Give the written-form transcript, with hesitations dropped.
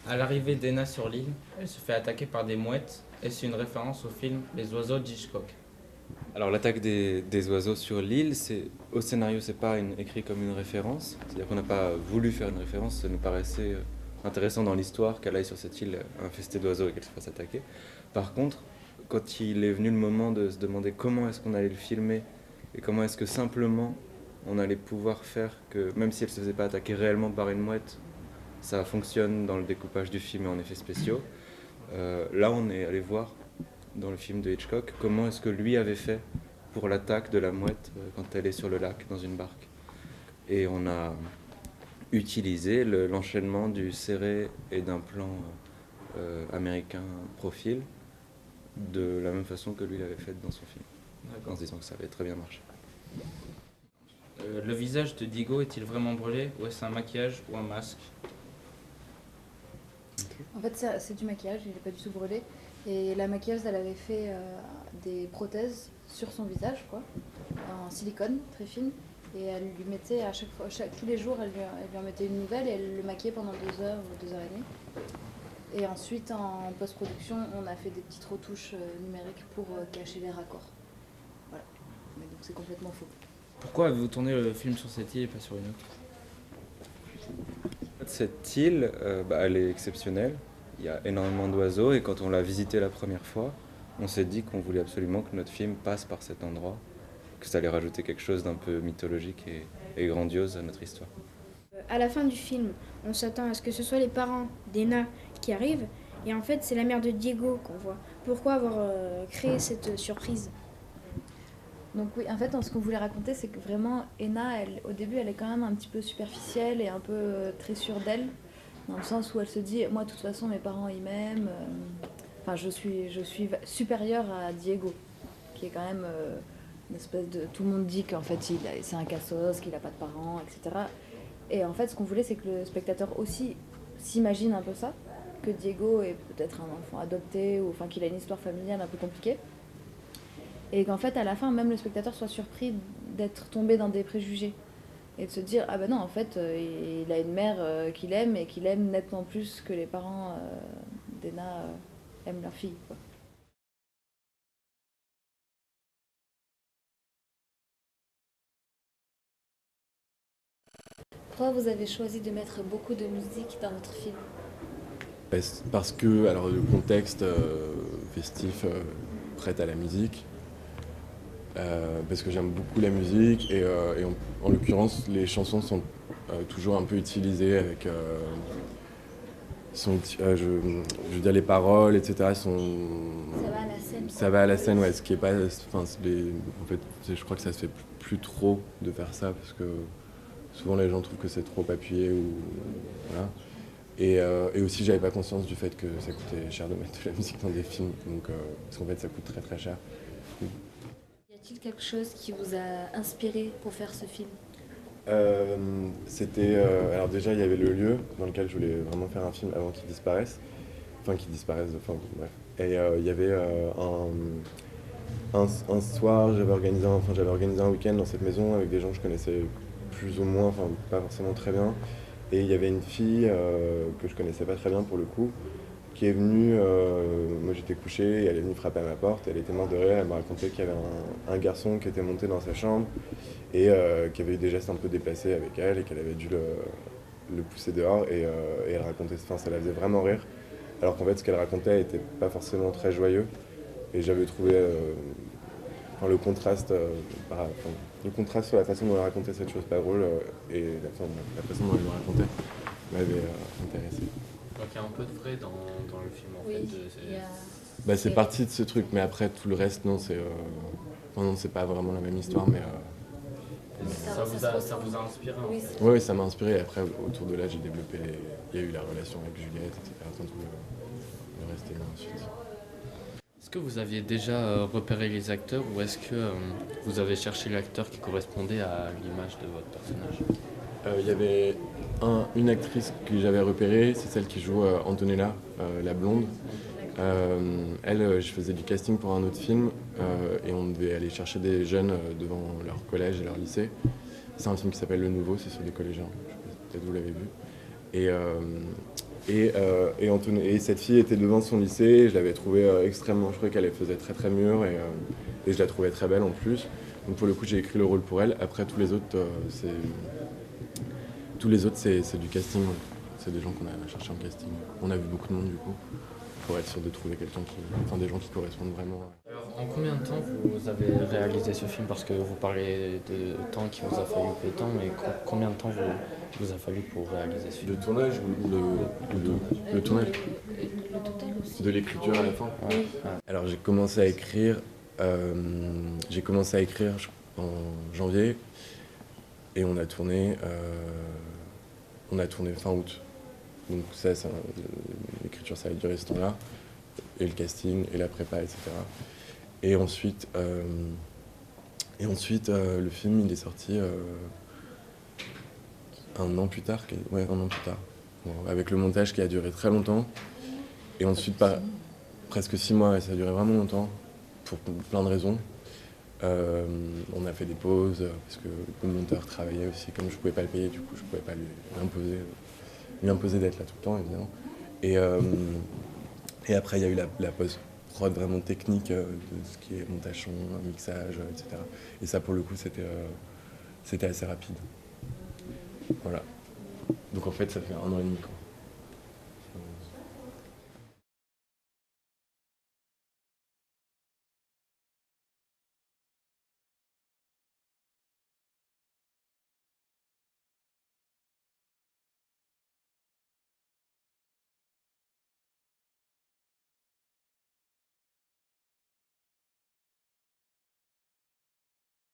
À l'arrivée d'Ena sur l'île, elle se fait attaquer par des mouettes et c'est une référence au film Les oiseaux d'Hitchcock. Alors l'attaque des oiseaux sur l'île, au scénario, c'est pas écrit comme une référence. C'est-à-dire qu'on n'a pas voulu faire une référence, ça nous paraissait intéressant dans l'histoire qu'elle aille sur cette île infestée d'oiseaux et qu'elle se fasse attaquer. Par contre, quand il est venu le moment de se demander comment est-ce qu'on allait le filmer et comment est-ce que simplement on allait pouvoir faire que, même si elle se faisait pas attaquer réellement par une mouette, ça fonctionne dans le découpage du film et en effets spéciaux. Là, on est allé voir dans le film de Hitchcock comment est-ce que lui avait fait pour l'attaque de la mouette quand elle est sur le lac dans une barque. Et on a utilisé l'enchaînement du serré et d'un plan américain profil de la même façon que lui l'avait fait dans son film, en se disant que ça avait très bien marché. Le visage de Diego est-il vraiment brûlé ou est-ce un maquillage ou un masque? En fait, c'est du maquillage, il n'est pas du tout brûlé. Et la maquilleuse, elle avait fait des prothèses sur son visage, quoi, en silicone, très fine. Et elle lui mettait à chaque fois, tous les jours, elle lui en mettait une nouvelle et elle le maquillait pendant 2 heures ou 2 heures et demie. Et ensuite, en post-production, on a fait des petites retouches numériques pour cacher les raccords. Voilà. Mais donc c'est complètement faux. Pourquoi avez-vous tourné le film sur cette île et pas sur une autre? Cette île, elle est exceptionnelle. Il y a énormément d'oiseaux et quand on l'a visité la première fois, on s'est dit qu'on voulait absolument que notre film passe par cet endroit, que ça allait rajouter quelque chose d'un peu mythologique et grandiose à notre histoire. À la fin du film, on s'attend à ce que ce soit les parents d'Ena qui arrivent, et en fait c'est la mère de Diego qu'on voit. Pourquoi avoir créé cette surprise? Donc oui, en fait, ce qu'on voulait raconter, c'est que vraiment, Ena, au début, elle est quand même un petit peu superficielle et un peu très sûre d'elle, dans le sens où elle se dit, moi, de toute façon, mes parents, ils m'aiment. Enfin, je suis supérieure à Diego, qui est quand même une espèce de... Tout le monde dit qu'en fait, c'est un cassos, qu'il n'a pas de parents, etc. Et en fait, ce qu'on voulait, c'est que le spectateur aussi s'imagine un peu ça, que Diego est peut-être un enfant adopté, ou enfin qu'il a une histoire familiale un peu compliquée. Et qu'en fait, à la fin, même le spectateur soit surpris d'être tombé dans des préjugés. Et de se dire, ah ben non, en fait, il a une mère qu'il aime et qu'il aime nettement plus que les parents d'Ena aiment leur fille, quoi. Pourquoi vous avez choisi de mettre beaucoup de musique dans votre film? Parce que alors, le contexte festif prête à la musique, parce que j'aime beaucoup la musique et en l'occurrence les chansons sont toujours un peu utilisées avec je veux dire les paroles etc sont Ça va à la scène. ça va à la scène ouais ce qui est pas enfin en fait je crois que ça se fait plus trop de faire ça parce que souvent les gens trouvent que c'est trop appuyé ou voilà et aussi j'avais pas conscience du fait que ça coûtait cher de mettre de la musique dans des films donc parce qu'en fait ça coûte très très cher. Y a-t-il quelque chose qui vous a inspiré pour faire ce film? Alors déjà il y avait le lieu dans lequel je voulais vraiment faire un film avant qu'il disparaisse, enfin bref. Et il y avait un soir j'avais organisé un week-end dans cette maison avec des gens que je connaissais plus ou moins, enfin pas forcément très bien. Et il y avait une fille que je connaissais pas très bien pour le coup, qui est venue, moi j'étais couché, et elle est venue frapper à ma porte, elle était morte de rire, elle m'a raconté qu'il y avait un garçon qui était monté dans sa chambre et qui avait eu des gestes un peu déplacés avec elle et qu'elle avait dû le pousser dehors et elle racontait, enfin ça la faisait vraiment rire, alors qu'en fait ce qu'elle racontait était pas forcément très joyeux et j'avais trouvé enfin, le contraste sur la façon dont elle racontait cette chose pas drôle et la façon dont elle le racontait m'avait intéressé. Donc il y a un peu de vrai dans le film en Oui, fait. il y a... Bah, c'est parti de ce truc, mais après tout le reste, non, enfin, non, c'est pas vraiment la même histoire, mais Ça vous a inspiré en Oui, fait. ouais, ça m'a inspiré. Et après, autour de là, j'ai développé il y a eu la relation avec Juliette, etc. Enfin, tout le reste est là ensuite. Est-ce que vous aviez déjà repéré les acteurs ou est-ce que vous avez cherché l'acteur qui correspondait à l'image de votre personnage? Il y avait une actrice que j'avais repérée, c'est celle qui joue Antonella, la blonde. Je faisais du casting pour un autre film et on devait aller chercher des jeunes devant leur collège et leur lycée. C'est un film qui s'appelle Le Nouveau, c'est sur des collégiens, je sais pas, peut-être vous l'avez vu. Et Et cette fille était devant son lycée, je l'avais trouvée extrêmement, je trouvais qu'elle faisait très très mûre et je la trouvais très belle en plus. Donc pour le coup j'ai écrit le rôle pour elle. Après tous les autres c'est du casting. Ouais. C'est des gens qu'on a cherché en casting. On a vu beaucoup de monde du coup pour être sûr de trouver des gens qui correspondent vraiment. Alors, en combien de temps vous avez réalisé ce film? Parce que vous parlez de temps qui vous a fallu peu de temps, mais combien de temps vous a fallu pour réaliser ce film? Le tournage ou le tournage Le total aussi. de l'écriture à la fin. Ouais. Alors j'ai commencé à écrire en janvier et on a tourné fin août. Donc l'écriture ça a duré ce temps-là, et le casting, et la prépa, etc. Et ensuite, le film il est sorti un an plus tard. Bon, avec le montage qui a duré très longtemps. Et ensuite, presque 6 mois, et ça a duré vraiment longtemps, pour plein de raisons. On a fait des pauses, parce que le monteur travaillait aussi, comme je pouvais pas le payer, du coup je pouvais pas lui imposer d'être là tout le temps, évidemment. Et après, il y a eu la post-prod vraiment technique de ce qui est montage son, mixage, etc. Et ça, pour le coup, c'était assez rapide. Voilà. Donc en fait, ça fait 1 an et demi, quoi.